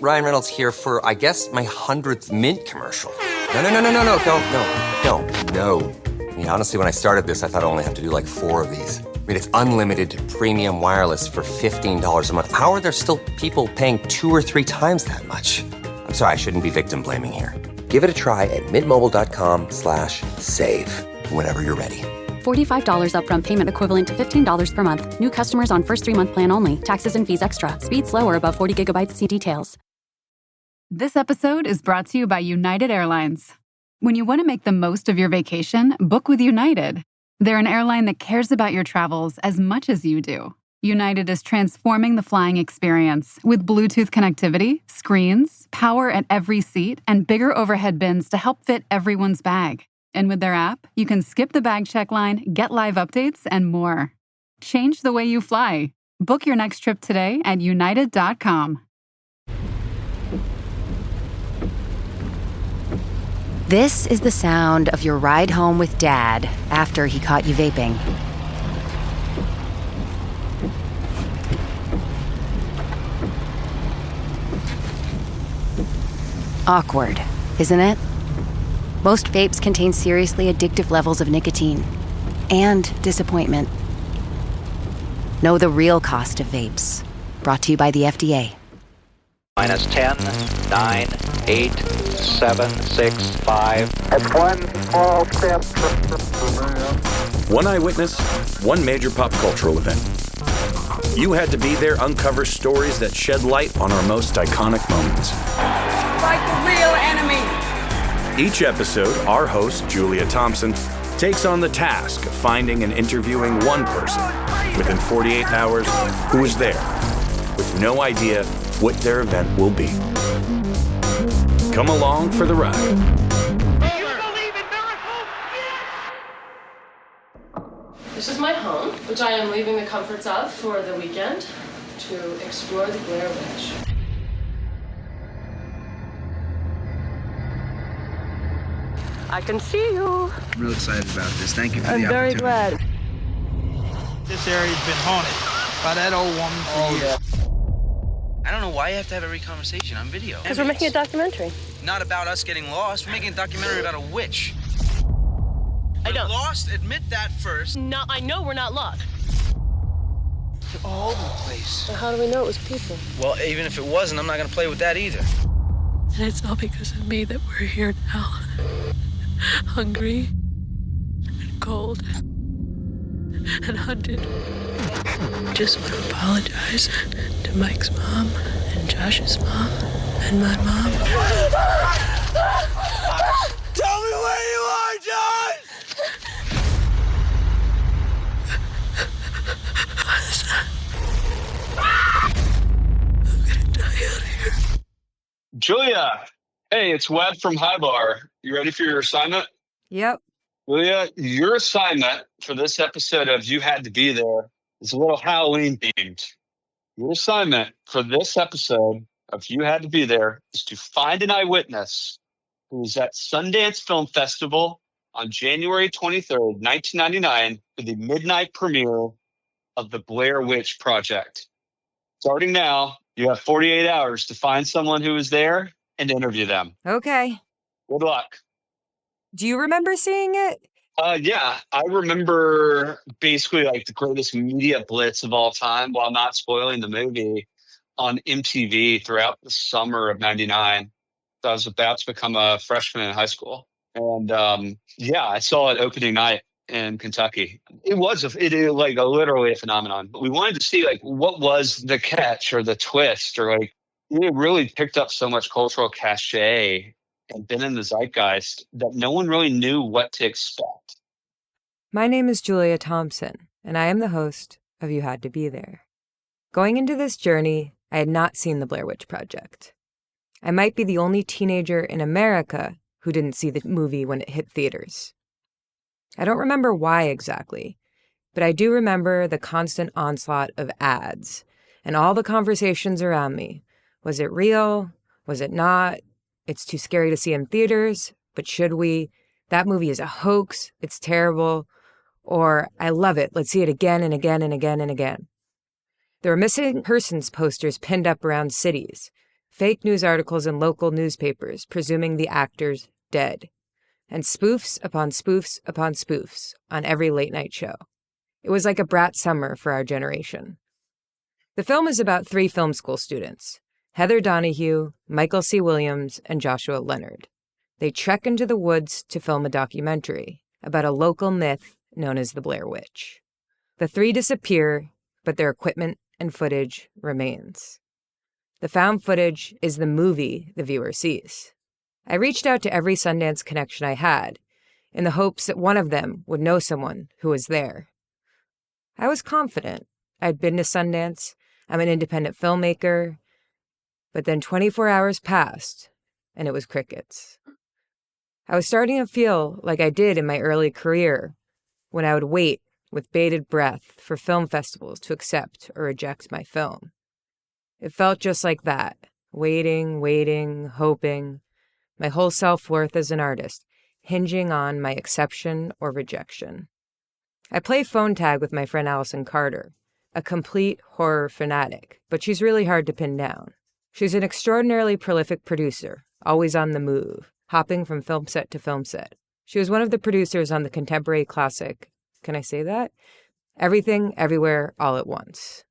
Ryan Reynolds here for, I guess, my 100th Mint commercial. No, don't. I mean, honestly, when I started this, I thought I only have to do like 4 of these. I mean, it's unlimited premium wireless for $15 a month. How are there still people paying 2 or 3 times that much? I'm sorry, I shouldn't be victim blaming here. Give it a try at mintmobile.com/save whenever you're ready. $45 upfront payment equivalent to $15 per month. New customers on first 3-month plan only. Taxes and fees extra. Speed slower above 40 gigabytes. See details. This episode is brought to you by United Airlines. When you want to make the most of your vacation, book with United. They're an airline that cares about your travels as much as you do. United is transforming the flying experience with Bluetooth connectivity, screens, power at every seat, and bigger overhead bins to help fit everyone's bag. And with their app, you can skip the bag check line, get live updates, and more. Change the way you fly. Book your next trip today at united.com. This is the sound of your ride home with Dad after he caught you vaping. Awkward, isn't it? Most vapes contain seriously addictive levels of nicotine and disappointment. Know the real cost of vapes. Brought to you by the FDA. Minus 10, 9, 8, 7, 6, 5. It's one small step for man. One eyewitness, one major pop cultural event. You Had to Be There uncovers stories that shed light on our most iconic moments. Like the real enemy. Each episode, our host, Julia Thompson, takes on the task of finding and interviewing one person within 48 hours who was there, with no idea what their event will be. Come along for the ride. Do you believe in miracles? This is my home, which I am leaving the comforts of for the weekend to explore the Blair Witch. I can see you. I'm real excited about this. Thank you for the opportunity. I'm very glad. This area's been haunted by that old woman for years. I don't know why you have to have every conversation on video. Because we're making a documentary. Not about us getting lost. We're making a documentary about a witch. I don't. We're lost. Admit that first. No, I know we're not lost. You're all over the place. But how do we know it was people? Well, even if it wasn't, I'm not going to play with that either. And it's all because of me that we're here now. Hungry and cold and hunted. Just want to apologize to Mike's mom and Josh's mom and my mom. Tell me where you are, John! I'm gonna die out here. Julia, hey, it's Wed from Hi Barr. You ready for your assignment? Yep. Julia, your assignment for this episode of You Had to Be There is a little Halloween themed. Your assignment for this episode of You Had to Be There is to find an eyewitness who was at Sundance Film Festival on January 23rd, 1999 for the midnight premiere of the Blair Witch Project. Starting now, you have 48 hours to find someone who was there and interview them. Okay. Good luck. Do you remember seeing it? Yeah, I remember basically like the greatest media blitz of all time, while not spoiling the movie, on MTV throughout the summer of '99. So I was about to become a freshman in high school. And yeah, I saw it opening night in Kentucky. It was literally a phenomenon. But we wanted to see like what was the catch or the twist, or like it really picked up so much cultural cachet and been in the zeitgeist that no one really knew what to expect. My name is Julia Thompson, and I am the host of You Had to Be There. Going into this journey, I had not seen the Blair Witch Project. I might be the only teenager in America who didn't see the movie when it hit theaters. I don't remember why exactly, but I do remember the constant onslaught of ads and all the conversations around me. Was it real? Was it not? It's too scary to see in theaters, but should we? That movie is a hoax. It's terrible. Or, I love it. Let's see it again and again and again and again. There were missing persons posters pinned up around cities, fake news articles in local newspapers presuming the actors dead, and spoofs upon spoofs upon spoofs on every late-night show. It was like a brat summer for our generation. The film is about 3 film school students, Heather Donahue, Michael C. Williams, and Joshua Leonard. They trek into the woods to film a documentary about a local myth known as the Blair Witch. The 3 disappear, but their equipment and footage remains. The found footage is the movie the viewer sees. I reached out to every Sundance connection I had in the hopes that one of them would know someone who was there. I was confident. I'd been to Sundance. I'm an independent filmmaker. But then 24 hours passed, and it was crickets. I was starting to feel like I did in my early career when I would wait with bated breath for film festivals to accept or reject my film. It felt just like that, waiting, hoping, my whole self-worth as an artist hinging on my acceptance or rejection. I play phone tag with my friend Allison Carter, a complete horror fanatic, but she's really hard to pin down. She's an extraordinarily prolific producer, always on the move, hopping from film set to film set. She was one of the producers on the contemporary classic, can I say that? Everything, Everywhere, All at Once.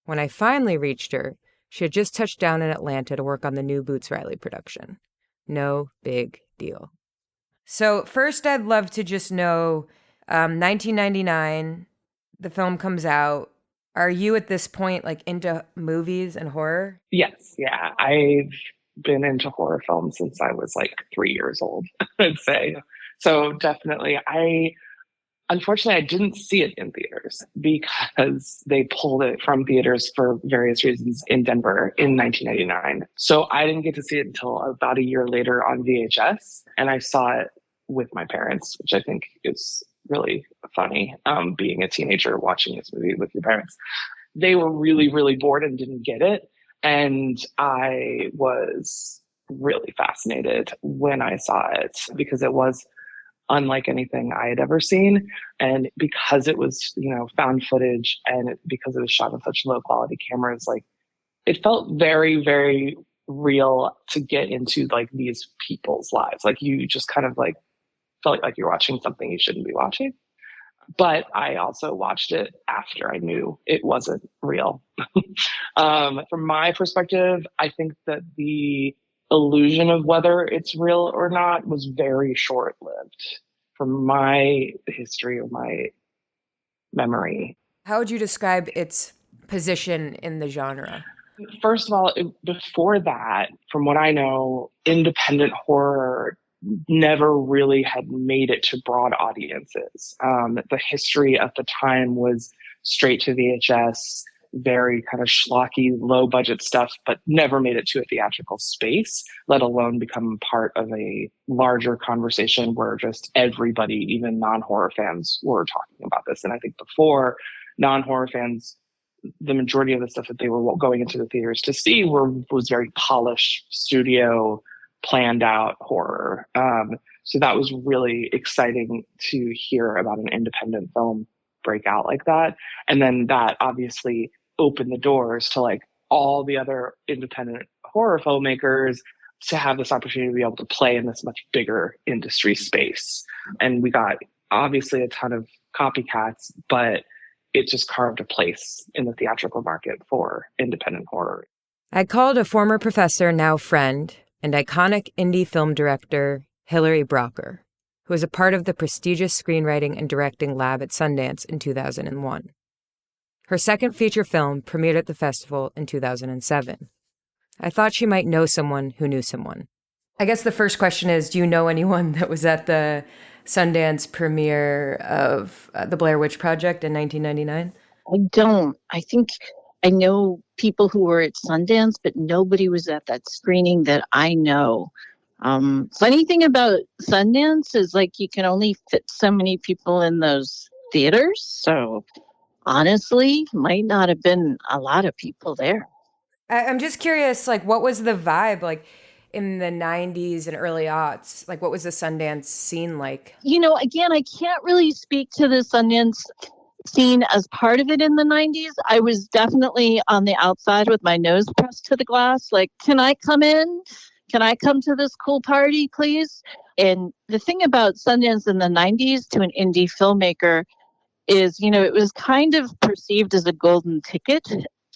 When I finally reached her, she had just touched down in Atlanta to work on the new Boots Riley production. No big deal. So first I'd love to just know, 1999, the film comes out. Are you at this point like into movies and horror? Yes, yeah. I've been into horror films since I was like 3 years old, I'd say. So definitely, unfortunately, I didn't see it in theaters because they pulled it from theaters for various reasons in Denver in 1999. So I didn't get to see it until about a year later on VHS. And I saw it with my parents, which I think is really funny, being a teenager watching this movie with your parents. They were really, really bored and didn't get it. And I was really fascinated when I saw it because it was unlike anything I had ever seen. And because it was, found footage and because it was shot on such low quality cameras, like it felt very, very real to get into like these people's lives. Like you just kind of like felt like you're watching something you shouldn't be watching. But I also watched it after I knew it wasn't real. From my perspective, I think that the illusion of whether it's real or not was very short-lived from my history or my memory. How would you describe its position in the genre? First of all, before that, from what I know, independent horror never really had made it to broad audiences. The history at the time was straight to VHS, very kind of schlocky, low budget stuff, but never made it to a theatrical space, let alone become part of a larger conversation where just everybody, even non-horror fans, were talking about this. And I think before, non-horror fans, the majority of the stuff that they were going into the theaters to see was very polished, studio, planned out horror. So that was really exciting to hear about an independent film break out like that. And then that obviously opened the doors to like all the other independent horror filmmakers to have this opportunity to be able to play in this much bigger industry space. And we got obviously a ton of copycats, but it just carved a place in the theatrical market for independent horror. I called a former professor, now friend, and iconic indie film director Hilary Brougher, who was a part of the prestigious screenwriting and directing lab at Sundance in 2001. Her second feature film premiered at the festival in 2007. I thought she might know someone who knew someone. I guess the first question is, do you know anyone that was at the Sundance premiere of The Blair Witch Project in 1999? I don't. I think I know people who were at Sundance, but nobody was at that screening that I know. Funny thing about Sundance is like you can only fit so many people in those theaters. So honestly, might not have been a lot of people there. I'm just curious, like, what was the vibe like in the 90s and early aughts? Like, what was the Sundance scene like? Again, I can't really speak to the Sundance seen as part of it in the 90s. I was definitely on the outside with my nose pressed to the glass. Like, can I come in? Can I come to this cool party, please? And the thing about Sundance in the 90s to an indie filmmaker is, it was kind of perceived as a golden ticket.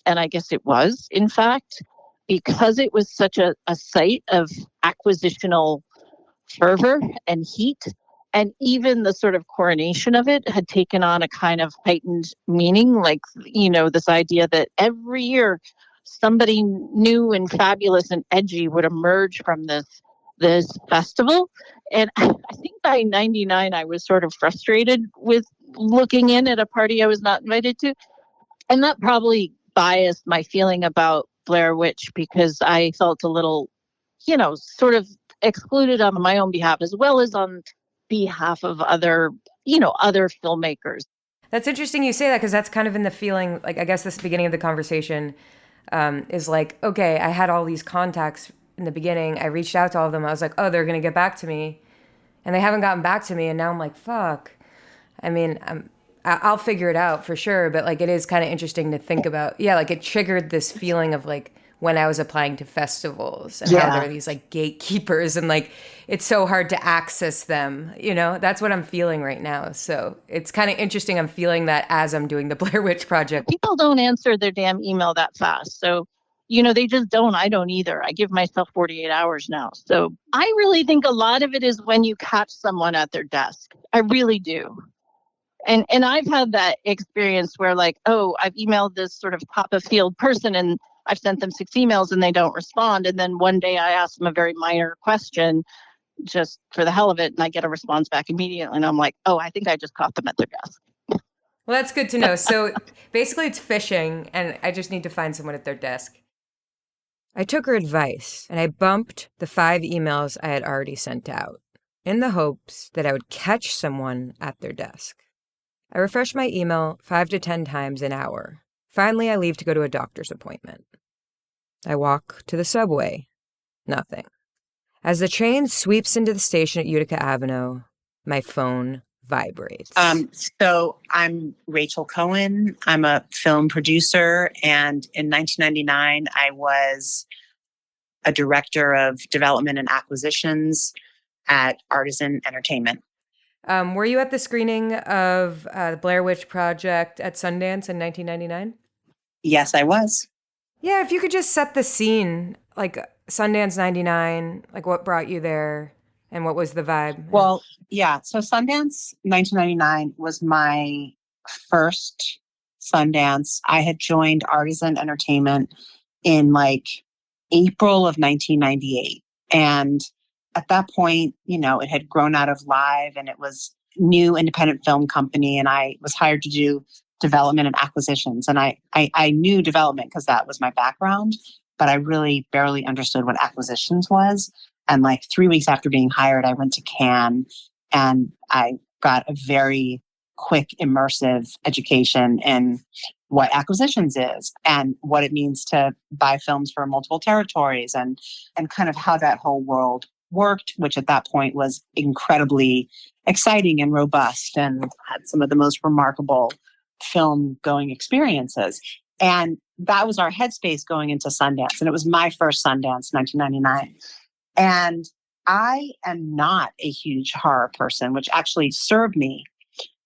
And I guess it was, in fact, because it was such a site of acquisitional fervor and heat. And even the sort of coronation of it had taken on a kind of heightened meaning, like, this idea that every year somebody new and fabulous and edgy would emerge from this festival. And I think by 99, I was sort of frustrated with looking in at a party I was not invited to. And that probably biased my feeling about Blair Witch, because I felt a little, sort of excluded on my own behalf, as well as on behalf of other filmmakers. That's interesting you say that, because that's kind of in the feeling, like, I guess this beginning of the conversation is like, okay, I had all these contacts in the beginning. I reached out to all of them. I was like, oh, they're going to get back to me. And they haven't gotten back to me. And now I'm like, fuck. I mean, I'll figure it out for sure. But like, it is kind of interesting to think about. Yeah, like it triggered this feeling of like when I was applying to festivals and how there are these like gatekeepers and like it's so hard to access them. That's what I'm feeling right now. So it's kind of interesting. I'm feeling that as I'm doing the Blair Witch Project. People don't answer their damn email that fast. So, they just don't. I don't either. I give myself 48 hours now. So I really think a lot of it is when you catch someone at their desk. I really do. And I've had that experience where like, oh, I've emailed this sort of top of field person and I've sent them 6 emails and they don't respond. And then one day I ask them a very minor question just for the hell of it. And I get a response back immediately. And I'm like, oh, I think I just caught them at their desk. Well, that's good to know. So basically it's phishing and I just need to find someone at their desk. I took her advice and I bumped the 5 emails I had already sent out in the hopes that I would catch someone at their desk. I refresh my email 5 to 10 times an hour. Finally, I leave to go to a doctor's appointment. I walk to the subway. Nothing. As the train sweeps into the station at Utica Avenue, my phone vibrates. So I'm Rachel Cohen. I'm a film producer. And in 1999, I was a director of development and acquisitions at Artisan Entertainment. Were you at the screening of the Blair Witch Project at Sundance in 1999? Yes, I was. Yeah, if you could just set the scene, like Sundance 99, like what brought you there and what was the vibe? Well, yeah. So Sundance 1999 was my first Sundance. I had joined Artisan Entertainment in like April of 1998. And at that point, it had grown out of Live and it was new independent film company. And I was hired to do development and acquisitions. And I knew development because that was my background, but I really barely understood what acquisitions was. And like 3 weeks after being hired, I went to Cannes and I got a very quick, immersive education in what acquisitions is and what it means to buy films for multiple territories and kind of how that whole world worked, which at that point was incredibly exciting and robust and had some of the most remarkable film going experiences. And that was our headspace going into Sundance. And it was my first Sundance, 1999. And I am not a huge horror person, which actually served me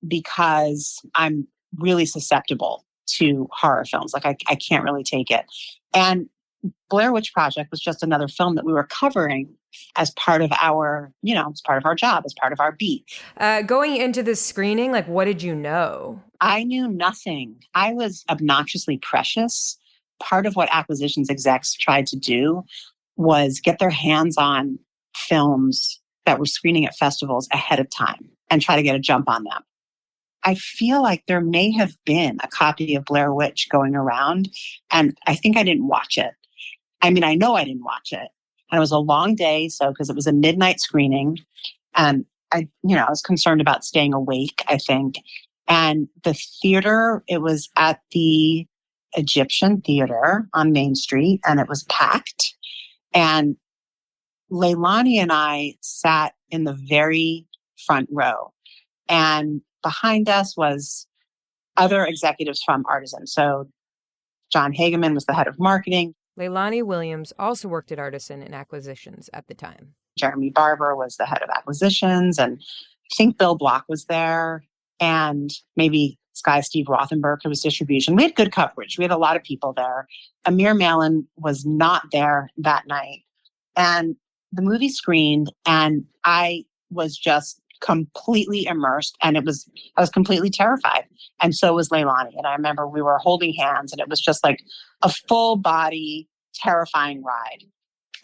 because I'm really susceptible to horror films. Like I can't really take it. And Blair Witch Project was just another film that we were covering as part of our, as part of our job, as part of our beat. Going into this screening, like, what did you know? I knew nothing. I was obnoxiously precious. Part of what acquisitions execs tried to do was get their hands on films that were screening at festivals ahead of time and try to get a jump on them. I feel like there may have been a copy of Blair Witch going around, and I think I didn't watch it. I mean, I know I didn't watch it. And it was a long day, because it was a midnight screening. And I was concerned about staying awake, I think. And the theater, it was at the Egyptian Theater on Main Street, and it was packed. And Leilani and I sat in the very front row. And behind us was other executives from Artisan. So John Hageman was the head of marketing. Leilani Williams also worked at Artisan in acquisitions at the time. Jeremy Barber was the head of acquisitions, and I think Bill Block was there, and maybe Steve Rothenberg, who was distribution. We had good coverage. We had a lot of people there. Amir Malin was not there that night. And the movie screened, and I was just completely immersed, and I was completely terrified. And so was Leilani. And I remember we were holding hands, and it was just like a full body, terrifying ride.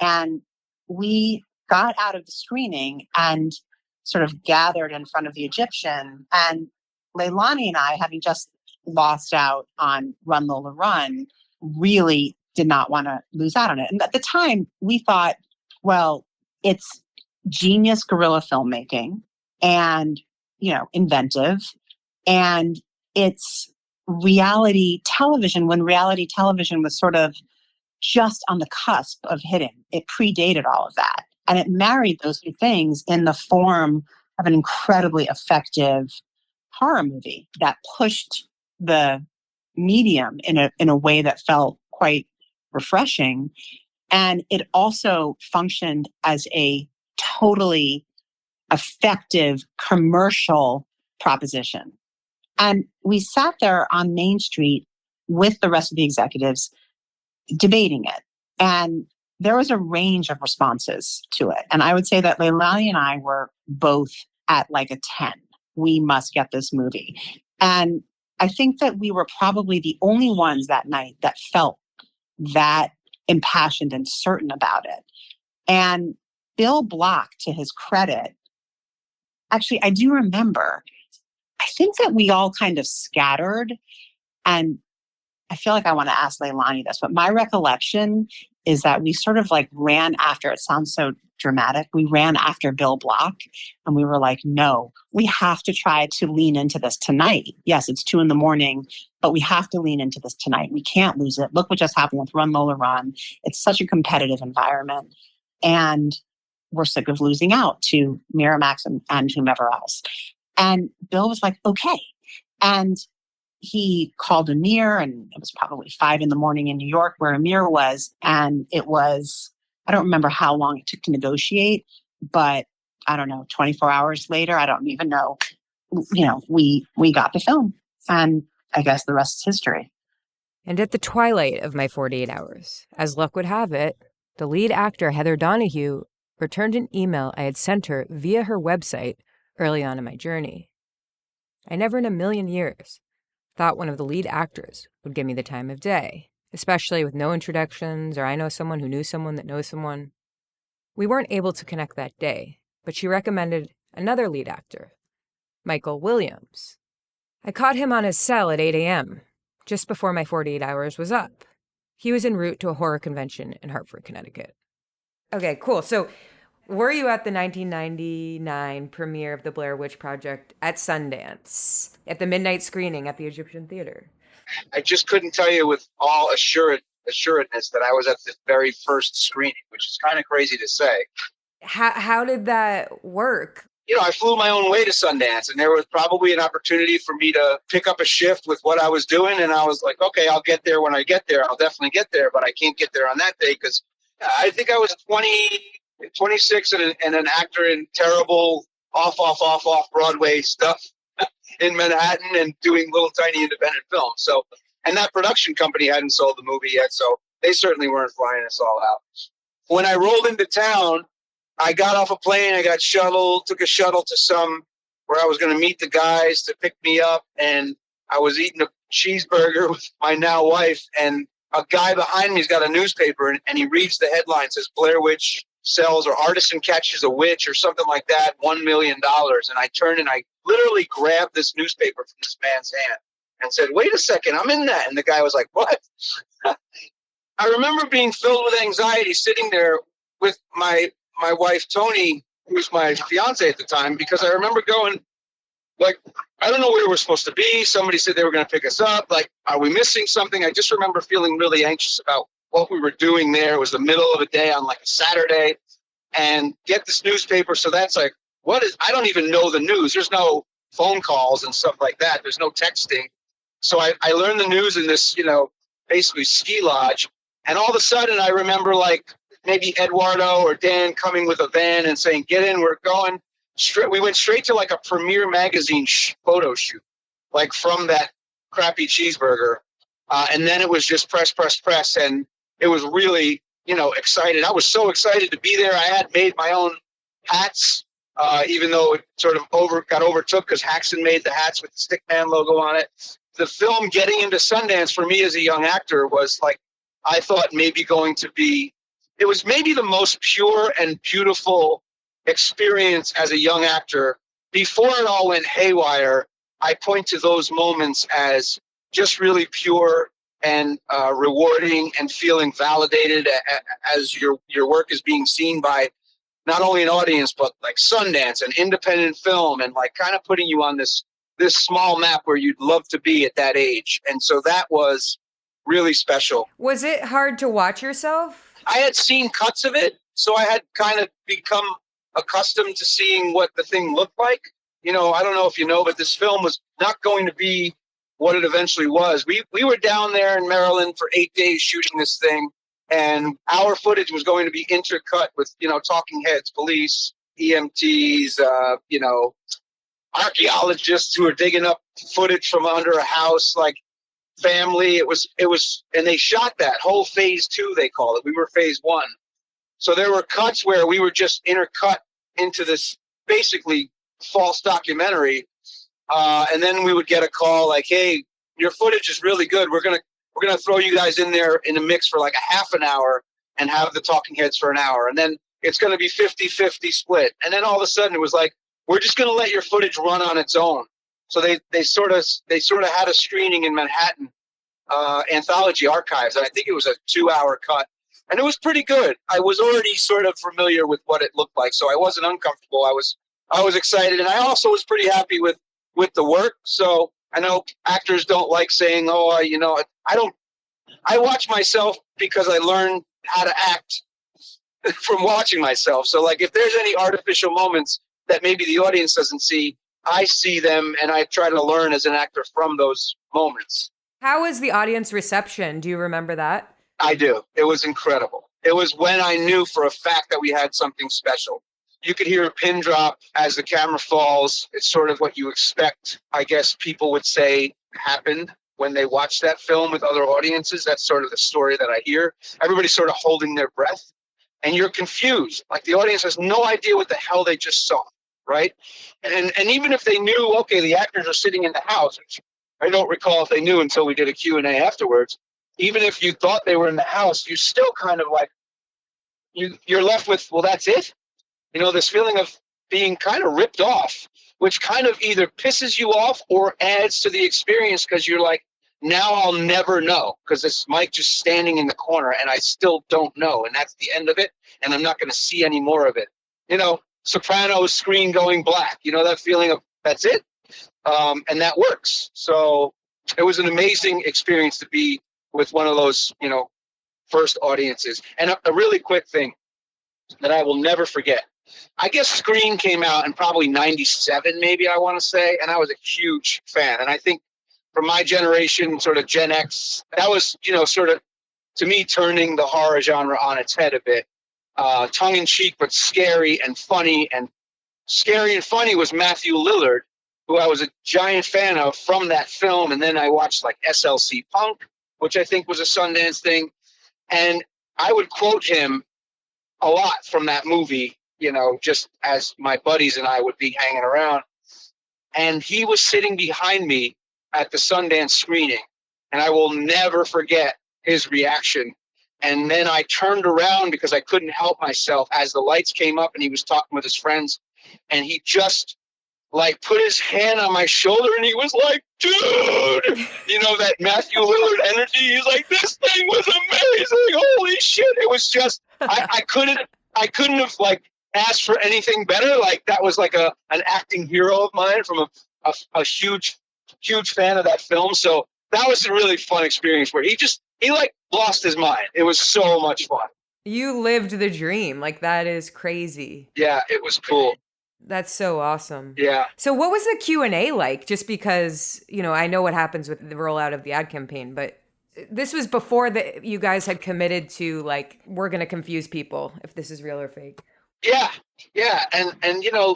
And we got out of the screening and sort of gathered in front of the Egyptian. And Leilani and I, having just lost out on Run Lola Run, really did not want to lose out on it. And at the time, we thought, well, it's genius guerrilla filmmaking and, inventive. And it's reality television when reality television was sort of just on the cusp of hitting. It predated all of that. And it married those two things in the form of an incredibly effective horror movie that pushed the medium in a way that felt quite refreshing. And it also functioned as a totally effective commercial proposition. And we sat there on Main Street with the rest of the executives debating it. And there was a range of responses to it. And I would say that Leilani and I were both at like a 10. We must get this movie. And I think that we were probably the only ones that night that felt that impassioned and certain about it. And Bill Block, to his credit, actually, I do remember, I think that we all kind of scattered. And I feel like I want to ask Leilani this, but my recollection is that we sort of like ran after, it sounds so dramatic, we ran after Bill Block, and we were like, no, we have to try to lean into this tonight. Yes, it's 2 a.m, but we have to lean into this tonight. We can't lose it. Look what just happened with Run Lola Run. It's such a competitive environment. And we're sick of losing out to Miramax and whomever else. And Bill was like, okay. And he called Amir, and it was probably 5 a.m. in New York where Amir was. And it was, I don't remember how long it took to negotiate, but I don't know, 24 hours later, I don't even know, we got the film. And I guess the rest is history. And at the twilight of my 48 hours, as luck would have it, the lead actor, Heather Donahue, returned an email I had sent her via her website early on in my journey. I never in a million years thought one of the lead actors would give me the time of day, especially with no introductions or I know someone who knew someone that knows someone. We weren't able to connect that day, but she recommended another lead actor, Michael Williams. I caught him on his cell at 8 a.m., just before my 48 hours was up. He was en route to a horror convention in Hartford, Connecticut. Okay, cool. So were you at the 1999 premiere of the Blair Witch Project at Sundance, at the midnight screening at the Egyptian Theater? I just couldn't tell you with all assuredness that I was at the very first screening, which is kind of crazy to say. How did that work? I flew my own way to Sundance, and there was probably an opportunity for me to pick up a shift with what I was doing. And I was like, okay, I'll get there when I get there. I'll definitely get there, but I can't get there on that day because I think I was 26 and an actor in terrible off Broadway stuff in Manhattan and doing little tiny independent films. So, and that production company hadn't sold the movie yet, so they certainly weren't flying us all out. When I rolled into town, I got off a plane, I got took a shuttle to where I was going to meet the guys to pick me up, and I was eating a cheeseburger with my now wife, and a guy behind me's got a newspaper, and he reads the headline, says Blair Witch sells or Artisan catches a witch or something like that, $1 million. And I turned and I literally grabbed this newspaper from this man's hand and said, wait a second, I'm in that. And the guy was like, what? I remember being filled with anxiety sitting there with my wife, Tony, who was my fiance at the time, because I remember going, like, I don't know where we're supposed to be. Somebody said they were going to pick us up. Like, are we missing something? I just remember feeling really anxious about what we were doing there. It was the middle of a day on like a Saturday, and get this newspaper. So that's like, I don't even know the news. There's no phone calls and stuff like that. There's no texting. So I learned the news in this, basically ski lodge. And all of a sudden I remember like maybe Eduardo or Dan coming with a van and saying, get in, we're going straight. We went straight to like a Premiere Magazine photo shoot, like from that crappy cheeseburger. And then it was just press. And it was really, excited. I was so excited to be there. I had made my own hats, even though it sort of got overtook because Haxon made the hats with the Stickman logo on it. The film getting into Sundance for me as a young actor was like, I thought maybe it was maybe the most pure and beautiful experience as a young actor. Before it all went haywire, I point to those moments as just really pure and rewarding and feeling validated as your work is being seen by not only an audience, but like Sundance and independent film and like kind of putting you on this small map where you'd love to be at that age. And so that was really special. Was it hard to watch yourself? I had seen cuts of it, so I had kind of become accustomed to seeing what the thing looked like. I don't know if you know, but this film was not going to be what it eventually was. We were down there in Maryland for 8 days shooting this thing, and our footage was going to be intercut with, talking heads, police, EMTs, archaeologists who are digging up footage from under a house, like family. It was, and they shot that whole phase 2, they call it. We were phase 1. So there were cuts where we were just intercut into this basically false documentary. And then we would get a call like, hey, your footage is really good. We're going to throw you guys in there in the mix for like a half an hour and have the talking heads for an hour. And then it's going to be 50-50 split. And then all of a sudden it was like, we're just going to let your footage run on its own. So they sort of had a screening in Manhattan, Anthology Archives. And I think it was a 2-hour cut. And it was pretty good. I was already sort of familiar with what it looked like. So I wasn't uncomfortable. I was excited. And I also was pretty happy with the work. So I know actors don't like saying, I watch myself because I learned how to act from watching myself. So like if there's any artificial moments that maybe the audience doesn't see, I see them and I try to learn as an actor from those moments. How was the audience reception? Do you remember that? I do. It was incredible. It was when I knew for a fact that we had something special. You could hear a pin drop as the camera falls. It's sort of what you expect, I guess people would say, happened when they watch that film with other audiences. That's sort of the story that I hear. Everybody's sort of holding their breath and you're confused. Like the audience has no idea what the hell they just saw, right? And even if they knew, okay, the actors are sitting in the house, which I don't recall if they knew until we did a Q&A afterwards. Even if you thought they were in the house, you still kind of like, you're left with, well, that's it? This feeling of being kind of ripped off, which kind of either pisses you off or adds to the experience because you're like, now I'll never know because it's Mike just standing in the corner and I still don't know. And that's the end of it. And I'm not going to see any more of it. Sopranos screen going black, that feeling of that's it. And that works. So it was an amazing experience to be with one of those, first audiences. And a really quick thing that I will never forget. I guess Screen came out in probably 97, maybe I want to say. And I was a huge fan. And I think for my generation, sort of Gen X, that was, sort of, to me, turning the horror genre on its head a bit. Tongue-in-cheek, but scary and funny. And scary and funny was Matthew Lillard, who I was a giant fan of from that film. And then I watched like SLC Punk, which I think was a Sundance thing. And I would quote him a lot from that movie, just as my buddies and I would be hanging around. And he was sitting behind me at the Sundance screening. And I will never forget his reaction. And then I turned around because I couldn't help myself as the lights came up and he was talking with his friends. And he just like put his hand on my shoulder and he was like, dude, that Matthew Lillard energy. He's like, this thing was amazing. Holy shit. It was just, I couldn't have like asked for anything better. Like that was like an acting hero of mine from a huge fan of that film. So that was a really fun experience where he like lost his mind. It was so much fun. You lived the dream. Like that is crazy. Yeah, it was cool. That's so awesome. Yeah. So what was the Q&A like? Just because, I know what happens with the rollout of the ad campaign, but this was before that you guys had committed to like, we're going to confuse people if this is real or fake. Yeah. And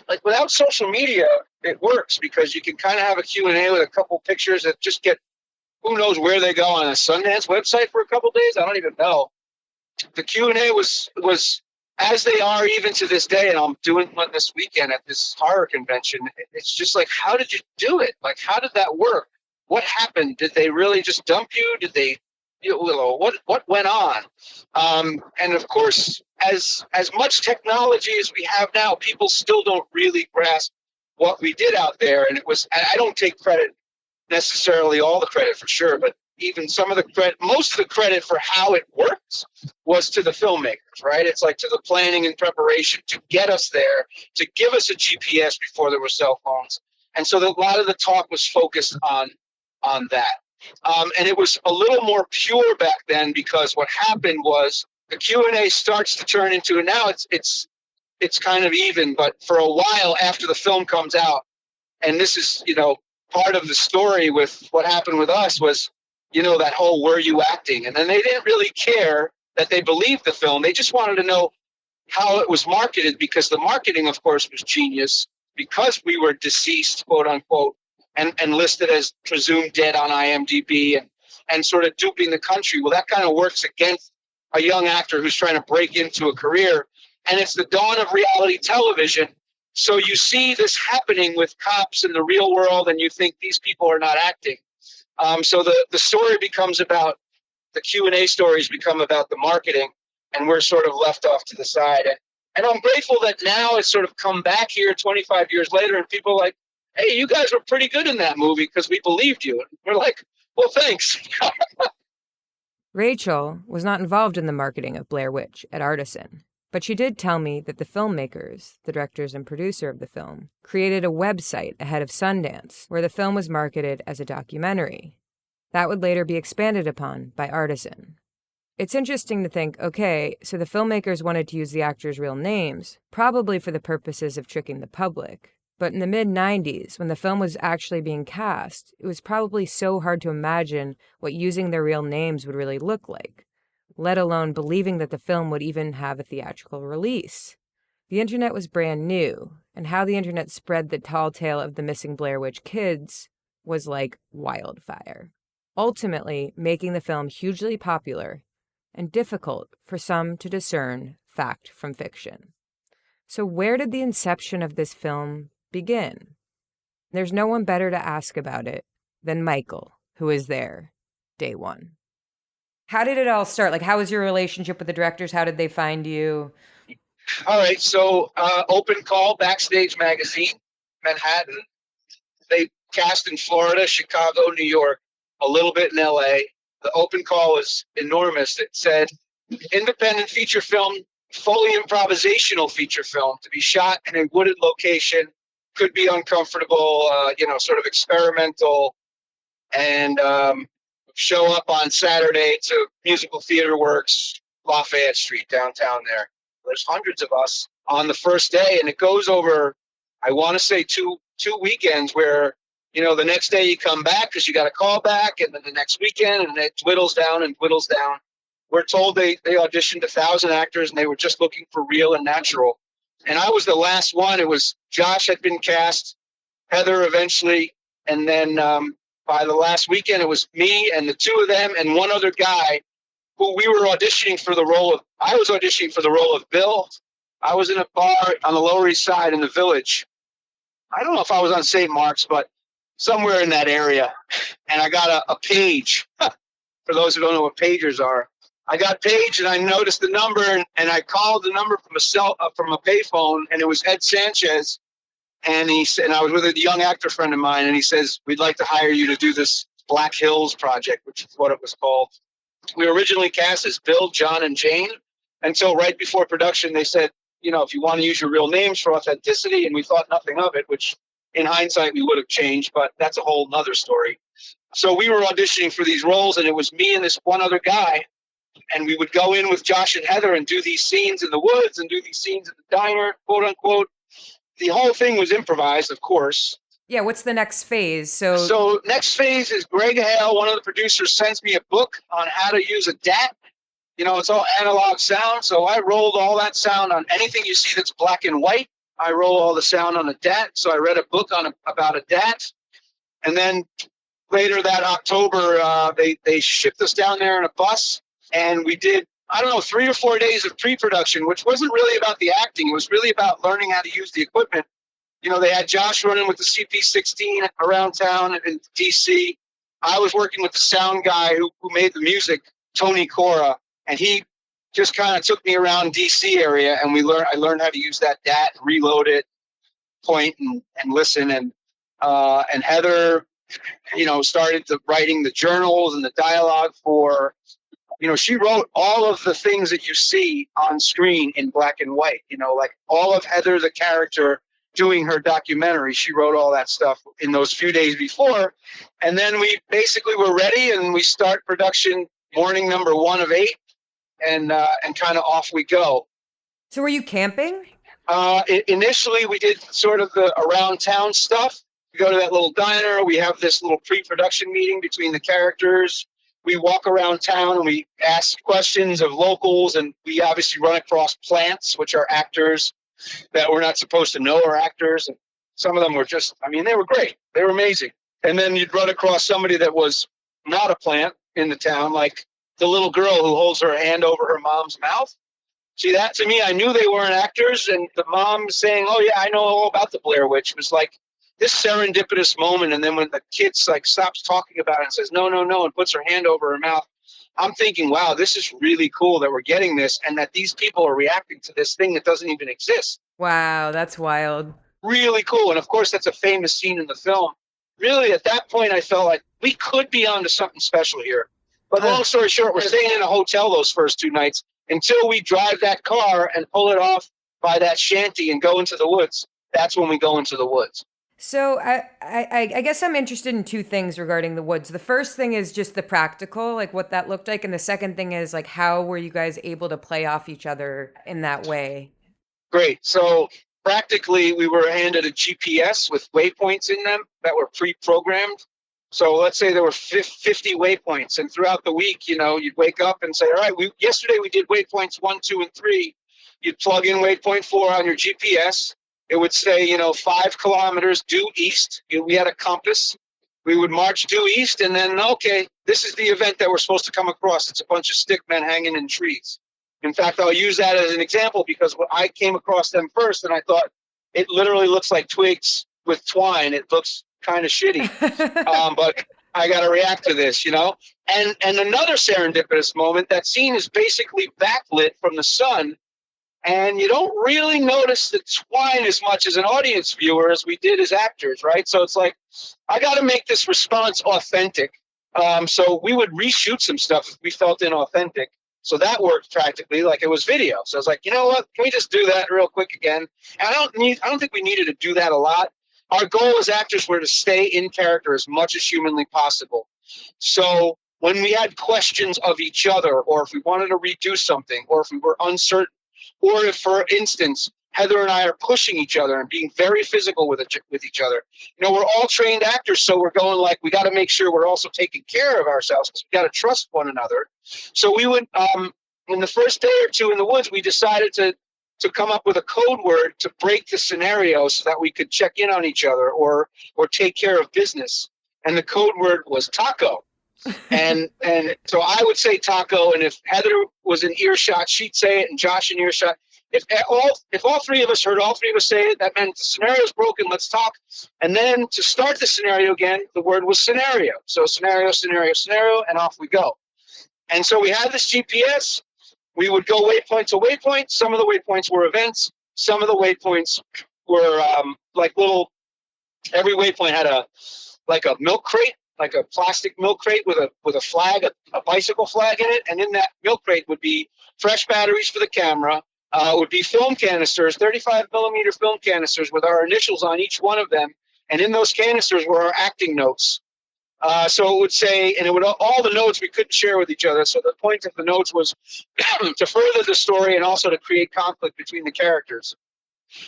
like without social media, it works because you can kind of have a Q&A with a couple pictures that just get, who knows where they go on a Sundance website for a couple days. I don't even know. The Q&A was as they are even to this day, and I'm doing one this weekend at this horror convention. It's just like, how did you do it? Like, how did that work? What happened? Did they really just dump you? Did they, what went on? And of course, as much technology as we have now, people still don't really grasp what we did out there. And I don't take credit necessarily, all the credit for sure, but even some of the credit, most of the credit for how it works was to the filmmakers, right? It's like to the planning and preparation to get us there, to give us a GPS before there were cell phones. And so a lot of the talk was focused on that. And it was a little more pure back then because what happened was the Q&A starts to turn into, and now it's kind of even, but for a while after the film comes out, and this is, part of the story with what happened with us was, that whole, were you acting? And then they didn't really care that they believed the film. They just wanted to know how it was marketed because the marketing, of course, was genius because we were deceased, quote unquote, and listed as presumed dead on IMDb and sort of duping the country. Well, that kind of works against a young actor who's trying to break into a career. And it's the dawn of reality television. So you see this happening with cops in the real world and you think these people are not acting. So the story becomes about, the Q&A stories become about the marketing, and we're sort of left off to the side. And I'm grateful that now it's sort of come back here 25 years later, and people are like, hey, you guys were pretty good in that movie because we believed you. And we're like, well, thanks. Rachel was not involved in the marketing of Blair Witch at Artisan, but she did tell me that the filmmakers, the directors and producer of the film, created a website ahead of Sundance where the film was marketed as a documentary. That would later be expanded upon by Artisan. It's interesting to think, okay, so the filmmakers wanted to use the actors' real names, probably for the purposes of tricking the public. But in the mid-90s, when the film was actually being cast, it was probably so hard to imagine what using their real names would really look like, let alone believing that the film would even have a theatrical release. The internet was brand new, and how the internet spread the tall tale of the missing Blair Witch kids was like wildfire, ultimately making the film hugely popular and difficult for some to discern fact from fiction. So where did the inception of this film begin? There's no one better to ask about it than Michael, who was there day one. How did it all start? Like, how was your relationship with the directors? How did they find you? All right. So open call, Backstage Magazine, Manhattan. They cast in Florida, Chicago, New York, a little bit in LA. The open call was enormous. It said independent feature film, fully improvisational feature film to be shot in a wooded location, could be uncomfortable, sort of experimental, and show up on Saturday to Musical Theater Works, Lafayette Street, downtown there. There's hundreds of us on the first day, and it goes over, I want to say two weekends where, the next day you come back because you got a call back, and then the next weekend, and it dwindles down and dwindles down. We're told they auditioned 1,000 actors, and they were just looking for real and natural. And I was the last one. It was Josh had been cast, Heather eventually, and then by the last weekend, it was me and the two of them and one other guy who we were auditioning for the role of. I was auditioning for the role of Bill. I was in a bar on the Lower East Side in the Village. I don't know if I was on St. Mark's, but somewhere in that area. And I got a page. For those who don't know what pagers are, I got paged and I noticed the number and I called the number from a payphone, and it was Ed Sanchez. And he said, and I was with a young actor friend of mine, and he says, we'd like to hire you to do this Black Hills project, which is what it was called. We were originally cast as Bill, John, and Jane. Until right before production, they said, if you want to use your real names for authenticity, and we thought nothing of it, which in hindsight we would have changed, but that's a whole nother story. So we were auditioning for these roles, and it was me and this one other guy, and we would go in with Josh and Heather and do these scenes in the woods and do these scenes at the diner, quote unquote. the whole thing was improvised, of course. Yeah, what's the next phase? So next phase is Greg Hale, one of the producers, sends me a book on how to use a DAT. You know, it's all analog sound. So I rolled all that sound on anything you see that's black and white. I roll all the sound on a DAT. So I read a book about a DAT. And then later that October, they shipped us down there in a bus. And we did, 3 or 4 days of pre-production, which wasn't really about the acting. It was really about learning how to use the equipment. You know, they had Josh running with the CP16 around town in DC. I was working with the sound guy who made the music, Tony Cora, and he just kind of took me around DC area, and I learned how to use that DAT, reload it, point and listen. And Heather, you know, started writing the journals and the dialogue for, you know, she wrote all of the things that you see on screen in black and white, you know, like all of Heather, the character, doing her documentary. She wrote all that stuff in those few days before. And then we basically were ready, and we start production morning number 1 of 8, and kind of off we go. So were you camping? Initially, we did sort of the around town stuff. We go to that little diner. We have this little pre-production meeting between the characters. We walk around town and we ask questions of locals, and we obviously run across plants, which are actors that we're not supposed to know are actors. And some of them were just, they were great. They were amazing. And then you'd run across somebody that was not a plant in the town, like the little girl who holds her hand over her mom's mouth. See, that to me, I knew they weren't actors. And the mom saying, oh yeah, I know all about the Blair Witch, was like this serendipitous moment. And then when the kid stops talking about it and says, no, and puts her hand over her mouth, I'm thinking, wow, this is really cool that we're getting this, and that these people are reacting to this thing that doesn't even exist. Wow, that's wild. Really cool. And of course, that's a famous scene in the film. Really, at that point, I felt like we could be onto something special here. But long story short, we're staying in a hotel those first 2 nights until we drive that car and pull it off by that shanty and go into the woods. That's when we go into the woods. So I guess I'm interested in 2 things regarding the woods. The first thing is just the practical, like what that looked like. And the second thing is like, how were you guys able to play off each other in that way? Great. So practically, we were handed a GPS with waypoints in them that were pre-programmed. So let's say there were 50 waypoints. And throughout the week, you know, you'd wake up and say, all right, yesterday we did waypoints 1, 2, and 3. You'd plug in waypoint 4 on your GPS. It would say, 5 kilometers due east. We had a compass. We would march due east, and then, okay, this is the event that we're supposed to come across. It's a bunch of stick men hanging in trees. In fact, I'll use that as an example because I came across them first, and I thought it literally looks like twigs with twine. It looks kind of shitty, but I got to react to this, And another serendipitous moment, that scene is basically backlit from the sun, and you don't really notice the twine as much as an audience viewer as we did as actors, right? So it's like, I got to make this response authentic. So we would reshoot some stuff if we felt inauthentic. So that worked practically like it was video. So I was like, you know what? Can we just do that real quick again? And I don't think we needed to do that a lot. Our goal as actors were to stay in character as much as humanly possible. So when we had questions of each other, or if we wanted to redo something, or if we were uncertain, or if, for instance, Heather and I are pushing each other and being very physical with each other. We're all trained actors, so we're going like, we got to make sure we're also taking care of ourselves because we got to trust one another. So we would, in the first day or 2 in the woods, we decided to come up with a code word to break the scenario so that we could check in on each other or take care of business. And the code word was taco. And so I would say taco, and if Heather was in earshot, she'd say it, and Josh in earshot. If all 3 of us heard all 3 of us say it, that meant the scenario's broken, let's talk. And then to start the scenario again, the word was scenario. So scenario, scenario, scenario, and off we go. And so we had this GPS. We would go waypoint to waypoint. Some of the waypoints were events. Some of the waypoints were every waypoint had a milk crate, like a plastic milk crate with a flag, a bicycle flag in it. And in that milk crate would be fresh batteries for the camera. Would be film canisters, 35 millimeter film canisters with our initials on each one of them. And in those canisters were our acting notes. So it would say, and it would all the notes we couldn't share with each other. So the point of the notes was to further the story and also to create conflict between the characters.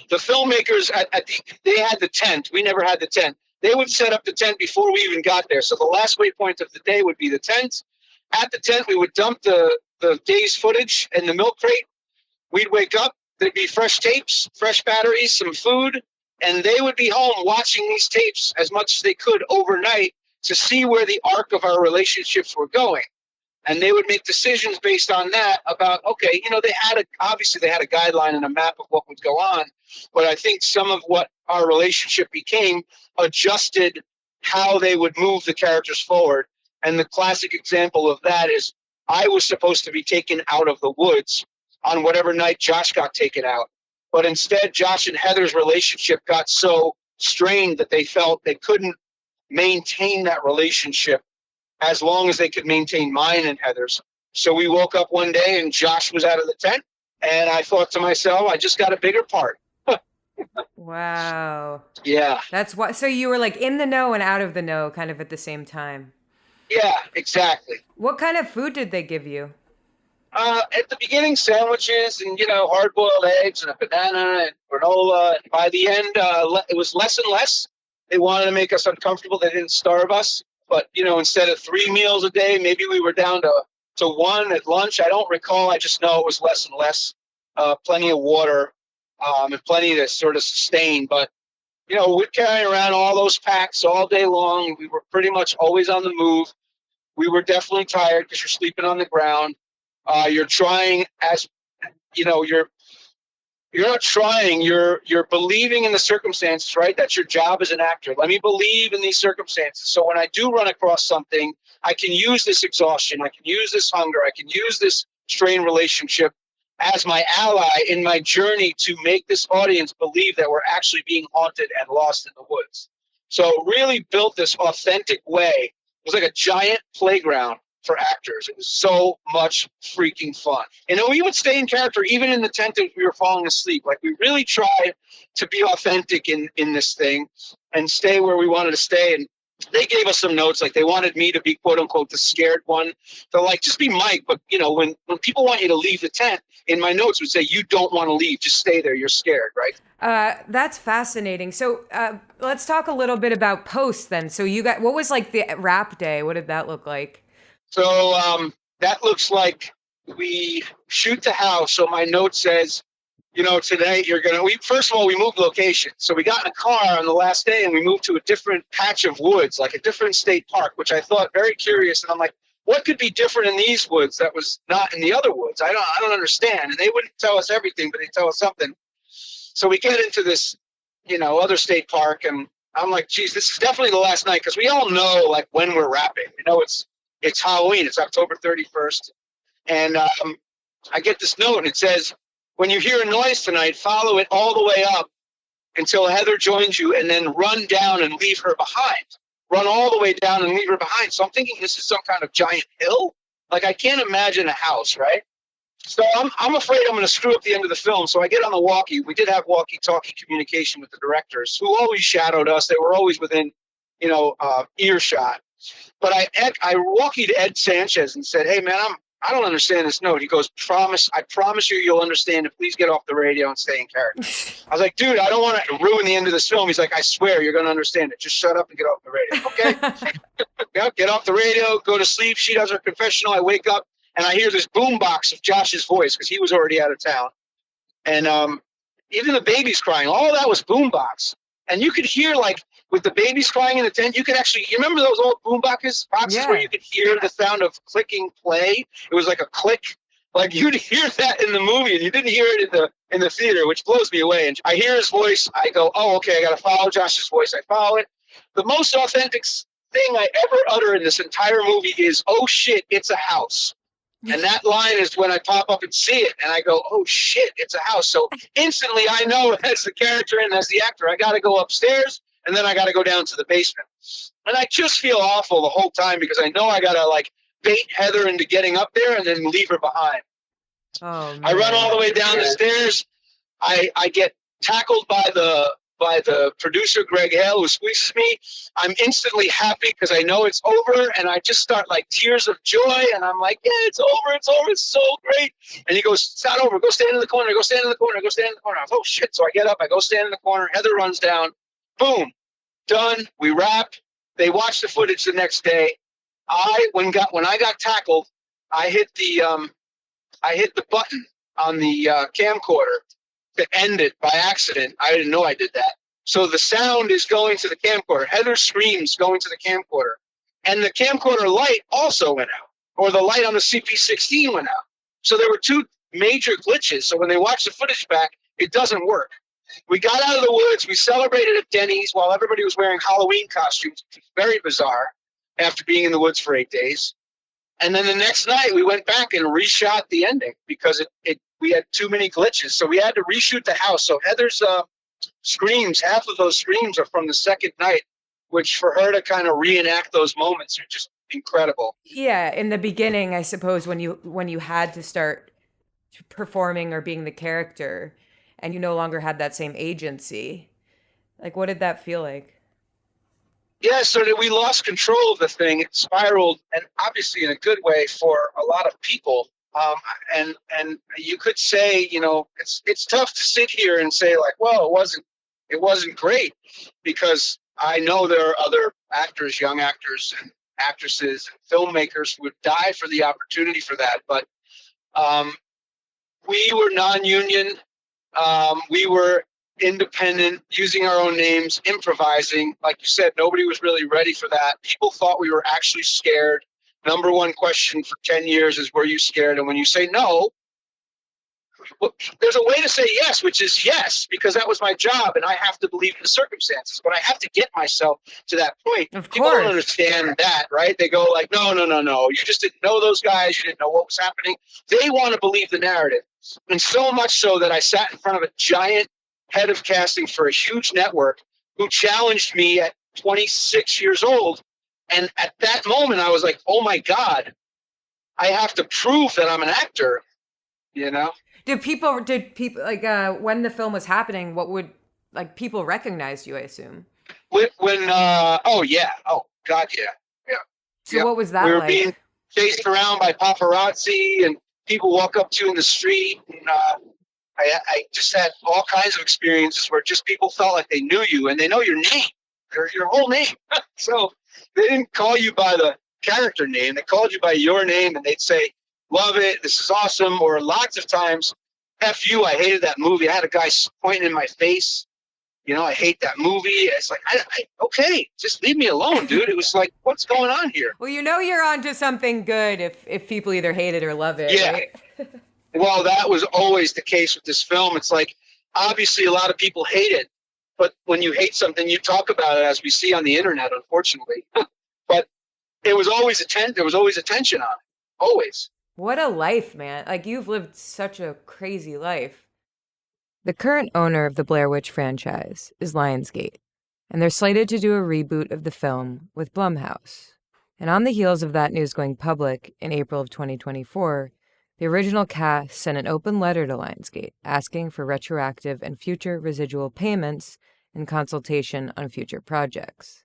The filmmakers they had the tent. We never had the tent. They would set up the tent before we even got there. So the last waypoint of the day would be the tent. At the tent, we would dump the day's footage in the milk crate. We'd wake up. There'd be fresh tapes, fresh batteries, some food, and they would be home watching these tapes as much as they could overnight to see where the arc of our relationships were going. And they would make decisions based on that about, okay, obviously they had a guideline and a map of what would go on, but I think some of what our relationship became adjusted how they would move the characters forward. And the classic example of that is I was supposed to be taken out of the woods on whatever night Josh got taken out. But instead, Josh and Heather's relationship got so strained that they felt they couldn't maintain that relationship as long as they could maintain mine and Heather's. So we woke up one day and Josh was out of the tent. And I thought to myself, I just got a bigger part. Wow. Yeah. That's why. So you were like in the know and out of the know kind of at the same time. Yeah, exactly. What kind of food did they give you? At the beginning, sandwiches and, hard-boiled eggs and a banana and granola. And by the end, it was less and less. They wanted to make us uncomfortable. They didn't starve us. But, instead of 3 meals a day, maybe we were down to 1 at lunch. I don't recall. I just know it was less and less. Plenty of water and plenty to sort of sustain. But, we'd carry around all those packs all day long. We were pretty much always on the move. We were definitely tired because you're sleeping on the ground. You're trying you're not trying, you're believing in the circumstances, right? That's your job as an actor. Let me believe in these circumstances. So when I do run across something, I can use this exhaustion. I can use this hunger. I can use this strained relationship as my ally in my journey to make this audience believe that we're actually being haunted and lost in the woods. So really built this authentic way. It was like a giant playground for actors. It was so much freaking fun. We would stay in character even in the tent if we were falling asleep. Like, we really tried to be authentic in this thing and stay where we wanted to stay. And they gave us some notes. Like, they wanted me to be, quote unquote, the scared one. They're like, just be Mike. But, when people want you to leave the tent, in my notes would say, you don't want to leave. Just stay there. You're scared, right? That's fascinating. So let's talk a little bit about post then. So what was like the wrap day? What did that look like? So that looks like we shoot the house. So my note says, today first of all, we moved location. So we got in a car on the last day and we moved to a different patch of woods, like a different state park, which I thought very curious. And I'm like, what could be different in these woods that was not in the other woods? I don't understand. And they wouldn't tell us everything, but they tell us something. So we get into this, other state park, and I'm like, geez, this is definitely the last night, because we all know like when we're wrapping. It's Halloween. It's October 31st. And I get this note, and it says, when you hear a noise tonight, follow it all the way up until Heather joins you, and then run down and leave her behind. Run all the way down and leave her behind. So I'm thinking this is some kind of giant hill. Like, I can't imagine a house, right? So I'm afraid I'm going to screw up the end of the film. So I get on the walkie. We did have walkie-talkie communication with the directors, who always shadowed us. They were always within, earshot. But I walkied Ed Sanchez and said, hey, man, I don't understand this note. He goes, I promise you'll understand it. Please get off the radio and stay in character. I was like, dude, I don't want to ruin the end of this film. He's like, I swear you're going to understand it. Just shut up and get off the radio. Okay. Yeah, get off the radio, go to sleep. She does her confessional. I wake up and I hear this boombox of Josh's voice, because he was already out of town. And even the baby's crying. All that was boombox. And you could hear, like, with the babies crying in the tent, you remember those old boomboxes where you could hear the sound of clicking play? It was like a click. Like, you'd hear that in the movie, and you didn't hear it in the theater, which blows me away. And I hear his voice. I go, oh, okay, I got to follow Josh's voice. I follow it. The most authentic thing I ever utter in this entire movie is, oh, shit, it's a house. And that line is when I pop up and see it, and I go, oh, shit, it's a house. So instantly I know, as the character and as the actor, I got to go upstairs, and then I got to go down to the basement. And I just feel awful the whole time, because I know I got to, like, bait Heather into getting up there and then leave her behind. Oh, man. I run all the way down the stairs. I get tackled by the by the producer, Greg Hale, who squeezes me, I'm instantly happy because I know it's over, and I just start like tears of joy, and I'm like, yeah, it's over, it's so great. And he goes, it's not over, go stand in the corner, go stand in the corner, go stand in the corner. I was, oh shit, so I get up, I go stand in the corner, Heather runs down, boom, done, we wrap. They watch the footage the next day. When I got tackled, I hit the button on the camcorder to end it by accident. I didn't know I did that. So the sound is going to the camcorder. Heather screams going to the camcorder. And the camcorder light also went out, or the light on the CP16 went out. So there were two major glitches. So when they watch the footage back, it doesn't work. We got out of the woods. We celebrated at Denny's while everybody was wearing Halloween costumes. Very bizarre after being in the woods for 8 days. And then the next night we went back and reshot the ending because we had too many glitches. So we had to reshoot the house. So Heather's screams, half of those screams are from the second night, which for her to kind of reenact those moments are just incredible. Yeah, in the beginning, I suppose when you had to start performing or being the character and you no longer had that same agency, like what did that feel like? Yeah, so that we lost control of the thing. It spiraled, and obviously in a good way for a lot of people. And you could say, it's tough to sit here and say like, well, it wasn't great, because I know there are other actors, young actors and actresses and filmmakers who would die for the opportunity for that. But we were non-union. We were independent, using our own names, improvising. Like you said, nobody was really ready for that. People thought we were actually scared. Number one question for 10 years is, were you scared? And when you say no, well, there's a way to say yes, which is yes, because that was my job and I have to believe in the circumstances. But I have to get myself to that point. Of People course. don't understand that, right? They go like, no. You just didn't know those guys. You didn't know what was happening. They want to believe the narrative. And so much so that I sat in front of a giant head of casting for a huge network who challenged me at 26 years old. And at that moment, I was like, oh my God, I have to prove that I'm an actor, Did people like when the film was happening, people recognize you, I assume? Oh yeah. Oh God, yeah. Yeah. So what was that We were like? being chased around by paparazzi and people walk up to you in the street. And I just had all kinds of experiences where just people felt like they knew you and they know your name, your whole name. So they didn't call you by the character name. They called you by your name and they'd say, love it, this is awesome. Or lots of times, F you, I hated that movie. I had a guy pointing in my face. I hate that movie. It's like, okay, just leave me alone, dude. It was like, what's going on here? Well, you're onto something good if people either hate it or love it. Yeah. Right? Well, that was always the case with this film. It's like, obviously a lot of people hate it, but when you hate something, you talk about it, as we see on the internet, unfortunately. But there was always attention on it. Always. What a life, man. Like, you've lived such a crazy life. The current owner of the Blair Witch franchise is Lionsgate, and they're slated to do a reboot of the film with Blumhouse. And on the heels of that news going public in April of 2024, the original cast sent an open letter to Lionsgate asking for retroactive and future residual payments in consultation on future projects.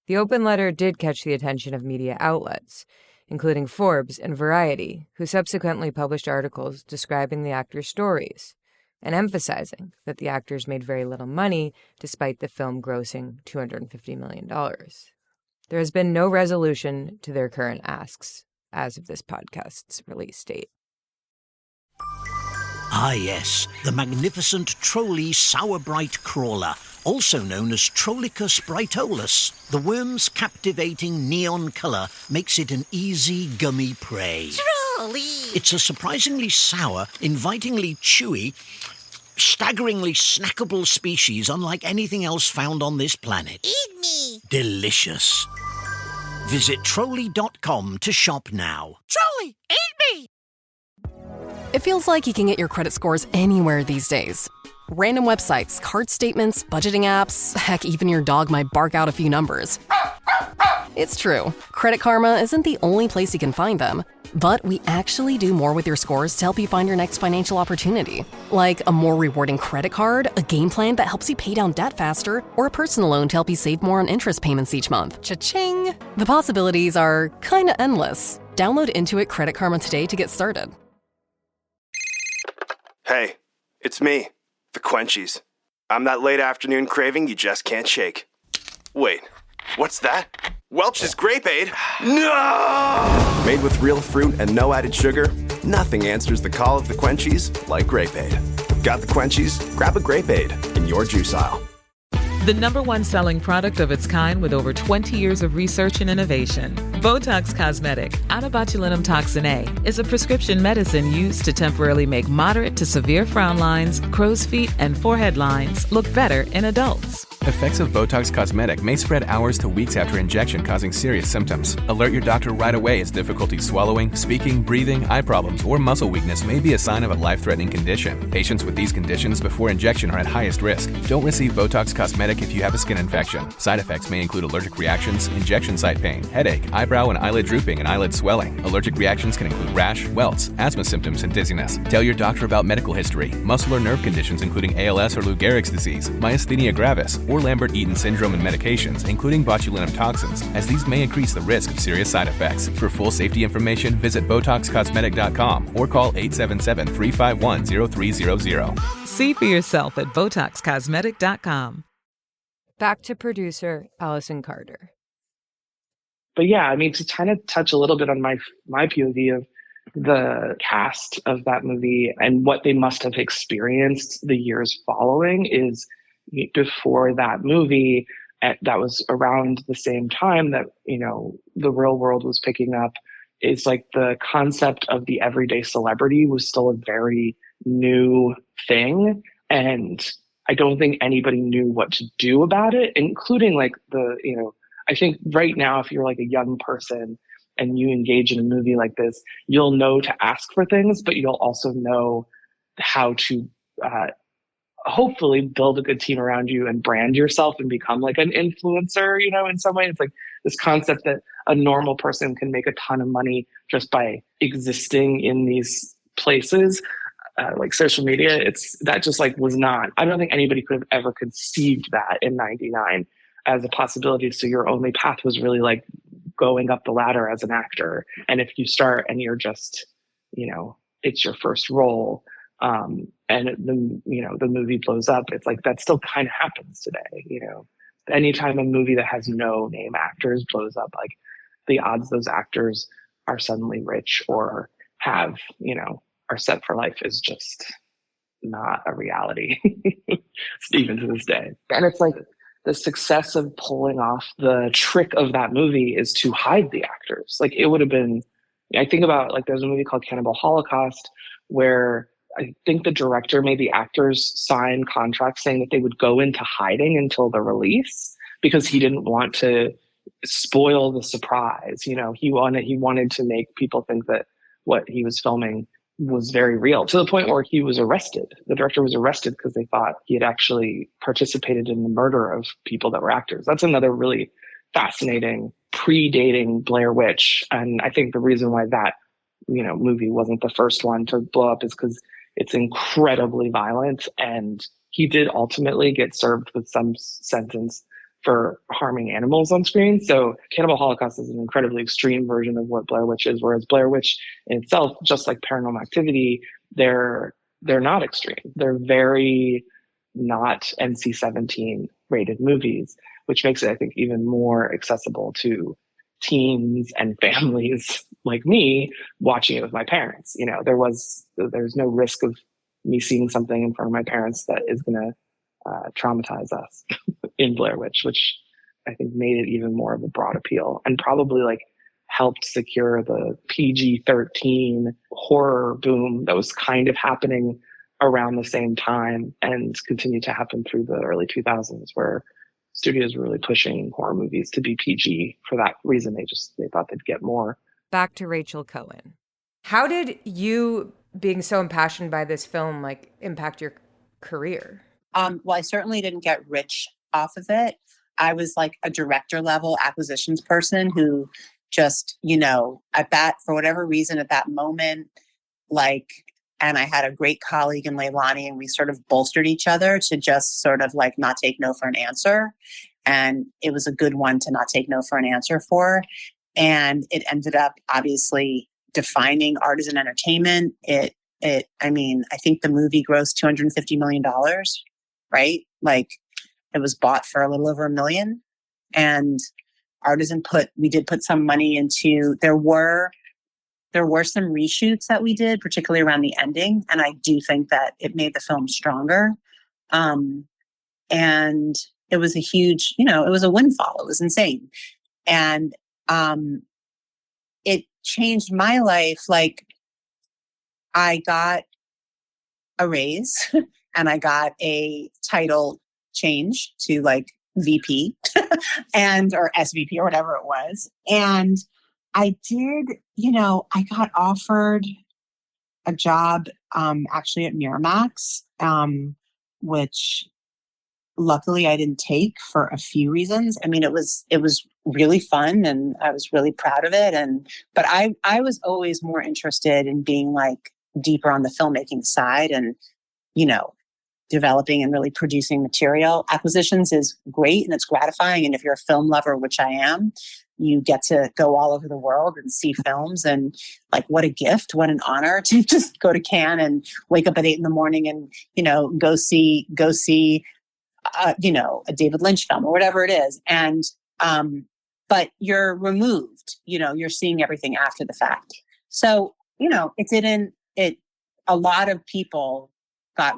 The open letter did catch the attention of media outlets, including Forbes and Variety, who subsequently published articles describing the actors' stories and emphasizing that the actors made very little money despite the film grossing $250 million. There has been no resolution to their current asks as of this podcast's release date. Ah yes, the magnificent Trolley Sourbright Crawler, also known as Trollicus brightolus. The worm's captivating neon colour makes it an easy gummy prey. Trolley! It's a surprisingly sour, invitingly chewy, staggeringly snackable species unlike anything else found on this planet. Eat me! Delicious. Visit Trolley.com to shop now. Trolley, eat me! It feels like you can get your credit scores anywhere these days. Random websites, card statements, budgeting apps, heck, even your dog might bark out a few numbers. It's true. Credit Karma isn't the only place you can find them. But we actually do more with your scores to help you find your next financial opportunity. Like a more rewarding credit card, a game plan that helps you pay down debt faster, or a personal loan to help you save more on interest payments each month. Cha-ching! The possibilities are kinda endless. Download Intuit Credit Karma today to get started. Hey, it's me, the Quenchies. I'm that late afternoon craving you just can't shake. Wait, what's that? Welch's Grape Aid? No! Made with real fruit and no added sugar, nothing answers the call of the Quenchies like Grape Aid. Got the Quenchies? Grab a Grape Aid in your juice aisle. The #1 selling product of its kind with over 20 years of research and innovation. Botox Cosmetic, onabotulinum toxin A, is a prescription medicine used to temporarily make moderate to severe frown lines, crow's feet, and forehead lines look better in adults. Effects of Botox Cosmetic may spread hours to weeks after injection, causing serious symptoms. Alert your doctor right away as difficulty swallowing, speaking, breathing, eye problems, or muscle weakness may be a sign of a life-threatening condition. Patients with these conditions before injection are at highest risk. Don't receive Botox Cosmetic if you have a skin infection. Side effects may include allergic reactions, injection site pain, headache, eyebrow and eyelid drooping, and eyelid swelling. Allergic reactions can include rash, welts, asthma symptoms, and dizziness. Tell your doctor about medical history, muscle or nerve conditions including ALS or Lou Gehrig's disease, myasthenia gravis, or Lambert-Eaton syndrome and medications, including botulinum toxins, as these may increase the risk of serious side effects. For full safety information, visit BotoxCosmetic.com or call 877-351-0300. See for yourself at BotoxCosmetic.com. Back to producer Allison Carter. But yeah, I mean, to kind of touch a little bit on my POV of the cast of that movie and what they must have experienced the years following is before that movie, that was around the same time that, the real world was picking up, is like the concept of the everyday celebrity was still a very new thing. And I don't think anybody knew what to do about it, including like I think right now, if you're like a young person and you engage in a movie like this, you'll know to ask for things, but you'll also know how to hopefully build a good team around you and brand yourself and become like an influencer, in some way. It's like this concept that a normal person can make a ton of money just by existing in these places. Like social media, that just like was not, I don't think anybody could have ever conceived that in 99 as a possibility. So your only path was really like going up the ladder as an actor. And if you start and you're just, it's your first role, and the movie blows up, it's like that still kind of happens today. Anytime a movie that has no name actors blows up, like the odds those actors are suddenly rich or have, are set for life is just not a reality, even to this day. And it's like the success of pulling off the trick of that movie is to hide the actors. Like it would have been, I think about like there's a movie called Cannibal Holocaust where I think the director made the actors sign contracts saying that they would go into hiding until the release because he didn't want to spoil the surprise. He wanted to make people think that what he was filming was very real, to the point where he was arrested. The director was arrested because they thought he had actually participated in the murder of people that were actors. That's another really fascinating, predating Blair Witch. And I think the reason why that, movie wasn't the first one to blow up is because it's incredibly violent. And he did ultimately get served with some sentence for harming animals on screen. So Cannibal Holocaust is an incredibly extreme version of what Blair Witch is, whereas Blair Witch in itself, just like Paranormal Activity, they're not extreme. They're very not NC-17 rated movies, which makes it, I think, even more accessible to teens and families like me watching it with my parents. There's no risk of me seeing something in front of my parents that is going to traumatize us in Blair Witch, which I think made it even more of a broad appeal and probably like helped secure the PG-13 horror boom that was kind of happening around the same time and continued to happen through the early 2000s, where studios were really pushing horror movies to be PG for that reason. They thought they'd get more. Back to Rachel Cohen. How did you being so impassioned by this film impact your career? Well, I certainly didn't get rich off of it. I was like a director level acquisitions person who just, for whatever reason at that moment, and I had a great colleague in Leilani, and we sort of bolstered each other to just sort of like not take no for an answer. And it was a good one to not take no for an answer for. And it ended up obviously defining artisan entertainment. I think the movie grossed $250 million, right? Like it was bought for a little over $1 million. And Artisan we did put some money into, there were some reshoots that we did, particularly around the ending. And I do think that it made the film stronger. And it was a huge, it was a windfall. It was insane. And it changed my life. Like I got a raise and I got a title change to like VP or SVP or whatever it was. And I did, I got offered a job actually at Miramax, which luckily I didn't take for a few reasons. I mean, it was really fun and I was really proud of it. But I was always more interested in being like deeper on the filmmaking side and, developing and really producing material. Acquisitions is great and it's gratifying. And if you're a film lover, which I am, you get to go all over the world and see films, and like, what a gift, what an honor to just go to Cannes and wake up at 8 a.m. and, go see, a David Lynch film or whatever it is. And, but you're removed, you're seeing everything after the fact. So, a lot of people got,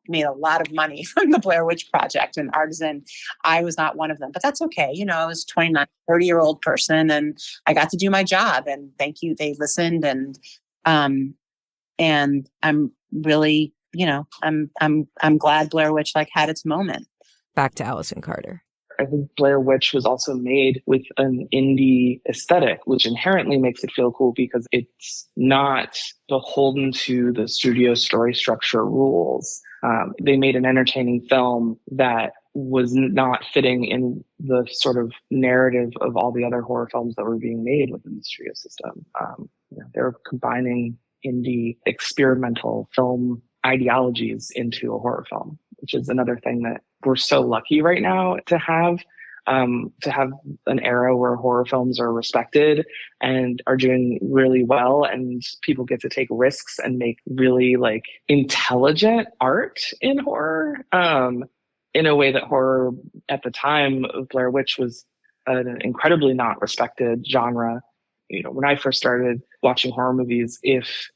made a lot of money from the Blair Witch Project and Artisan. I was not one of them, but that's okay. I was a 29, 30-year-old person and I got to do my job, and thank you. They listened, and I'm really, I'm glad Blair Witch had its moment. Back to Allison Carter. I think Blair Witch was also made with an indie aesthetic, which inherently makes it feel cool because it's not beholden to the studio story structure rules. They made an entertaining film that was not fitting in the sort of narrative of all the other horror films that were being made within the studio system. They were combining indie experimental film ideologies into a horror film, which is another thing that we're so lucky right now to have an era where horror films are respected and are doing really well, and people get to take risks and make really intelligent art in horror, in a way that horror at the time of Blair Witch was an incredibly not respected genre. When I first started watching horror movies, if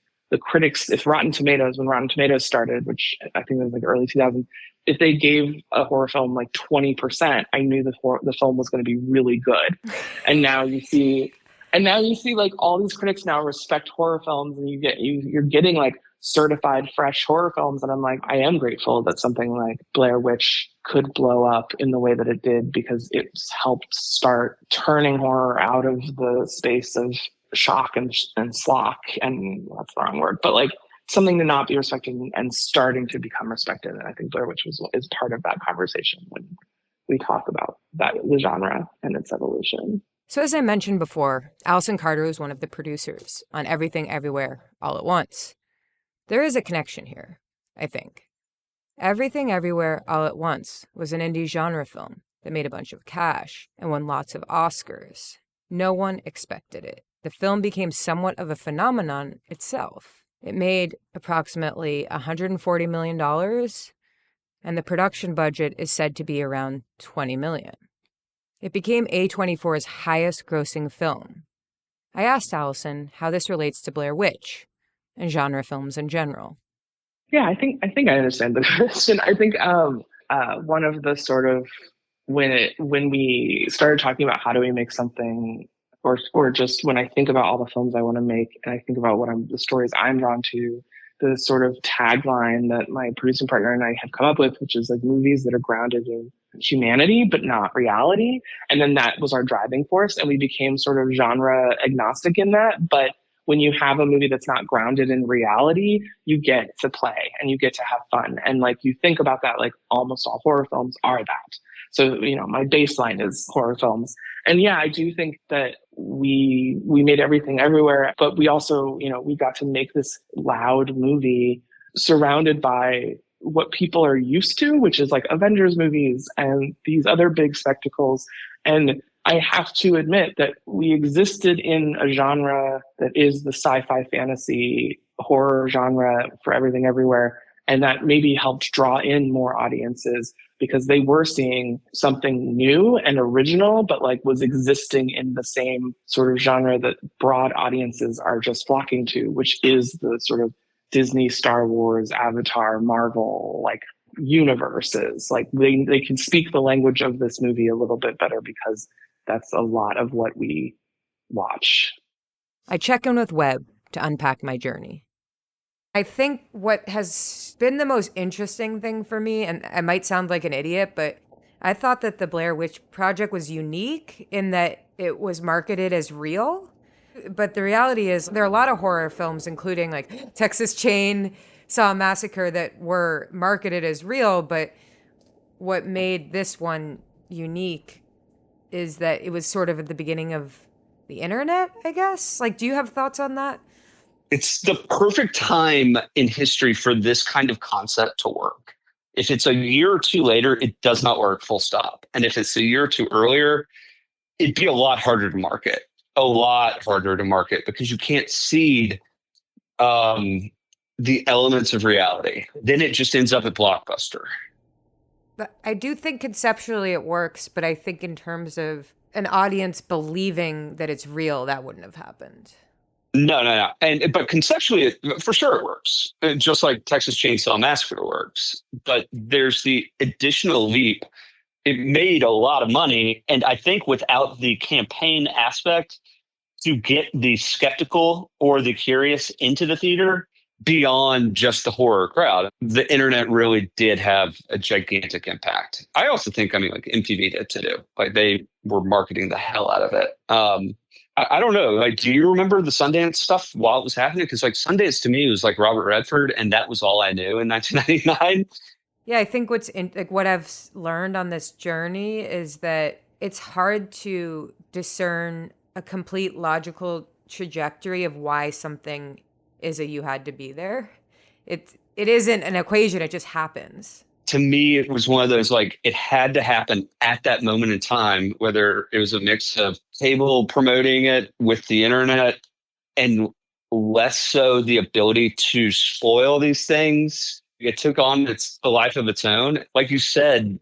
Rotten Tomatoes, when Rotten Tomatoes started, which I think was early 2000s, if they gave a horror film 20%, I knew the film was going to be really good. And now you see all these critics now respect horror films, and you're getting certified fresh horror films. And I'm I am grateful that something like Blair Witch could blow up in the way that it did, because it's helped start turning horror out of the space of shock and slock, and that's the wrong word, but something to not be respected and starting to become respected. And I think Blair Witch is part of that conversation when we talk about the genre and its evolution. So as I mentioned before, Allison Carter is one of the producers on Everything Everywhere All at Once. There is a connection here, I think. Everything Everywhere All at Once was an indie genre film that made a bunch of cash and won lots of Oscars. No one expected it. The film became somewhat of a phenomenon itself. It made approximately $140 million, and the production budget is said to be around $20 million. It became A24's highest-grossing film. I asked Allison how this relates to Blair Witch and genre films in general. Yeah, I think I understand the question. I think one of the sort of when we started talking about how do we make something, or just when I think about all the films I want to make, and I think about the stories I'm drawn to, the sort of tagline that my producing partner and I have come up with, which is movies that are grounded in humanity but not reality. And then that was our driving force, and we became sort of genre agnostic in that. But when you have a movie that's not grounded in reality, you get to play and you get to have fun. And like, you think about that, like almost all horror films are that. So, my baseline is horror films. And yeah, I do think that we made everything everywhere, but we also, we got to make this loud movie surrounded by what people are used to, which is like Avengers movies and these other big spectacles. And I have to admit that we existed in a genre that is the sci-fi fantasy horror genre for everything everywhere. And that maybe helped draw in more audiences because they were seeing something new and original, but like was existing in the same sort of genre that broad audiences are just flocking to, which is the sort of Disney, Star Wars, Avatar, Marvel, like universes. Like they can speak the language of this movie a little bit better because that's a lot of what we watch. I check in with Webb to unpack my journey. I think what has been the most interesting thing for me, and I might sound like an idiot, but I thought that the Blair Witch Project was unique in that it was marketed as real. But the reality is there are a lot of horror films, including like Texas Chainsaw Massacre, that were marketed as real. But what made this one unique is that it was sort of at the beginning of the internet, I guess. Like, do you have thoughts on that? It's the perfect time in history for this kind of concept to work. If it's a year or two later, it does not work, full stop. And if it's a year or two earlier, it'd be a lot harder to market. A lot harder to market because you can't seed the elements of reality. Then it just ends up at Blockbuster. But I do think conceptually it works, but I think in terms of an audience believing that it's real, that wouldn't have happened. No. But conceptually, for sure it works. Just like Texas Chainsaw Massacre works. But there's the additional leap. It made a lot of money. And I think without the campaign aspect to get the skeptical or the curious into the theater beyond just the horror crowd, the internet really did have a gigantic impact. I also think, like MTV did too. Like they were marketing the hell out of it. I don't know. Like, do you remember the Sundance stuff while it was happening? Because like Sundance to me was like Robert Redford, and that was all I knew in 1999. Yeah, I think what I've learned on this journey is that it's hard to discern a complete logical trajectory of why something is a you had to be there. It isn't an equation, it just happens. To me, it was one of those, like, it had to happen at that moment in time, whether it was a mix of cable promoting it with the internet and less so the ability to spoil these things. It took on a life of its own. Like you said,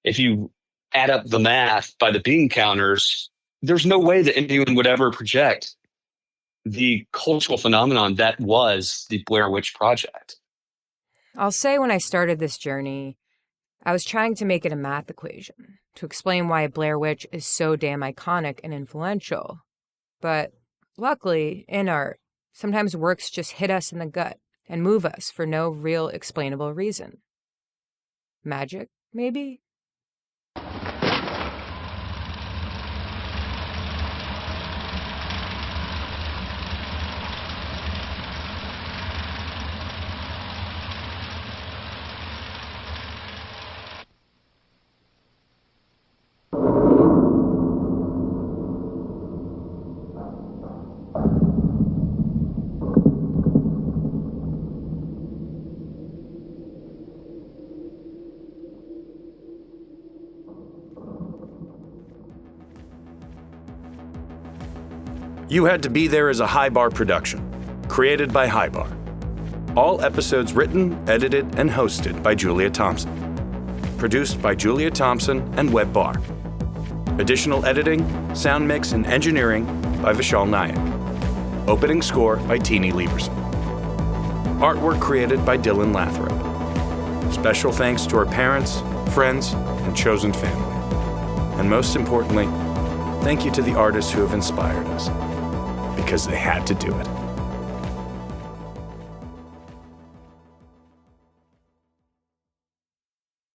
if you add up the math by the bean counters, there's no way that anyone would ever project the cultural phenomenon that was the Blair Witch Project. I'll say when I started this journey, I was trying to make it a math equation to explain why Blair Witch is so damn iconic and influential. But luckily, in art, sometimes works just hit us in the gut and move us for no real explainable reason. Magic, maybe? You Had to Be There is a Hi Barr production, created by Hi Barr. All episodes written, edited, and hosted by Julia Thompson. Produced by Julia Thompson and Webb Barr. Additional editing, sound mix, and engineering by Vishal Nayak. Opening score by Teeny Lieberson. Artwork created by Dylan Lathrop. Special thanks to our parents, friends, and chosen family. And most importantly, thank you to the artists who have inspired us, because they had to do it.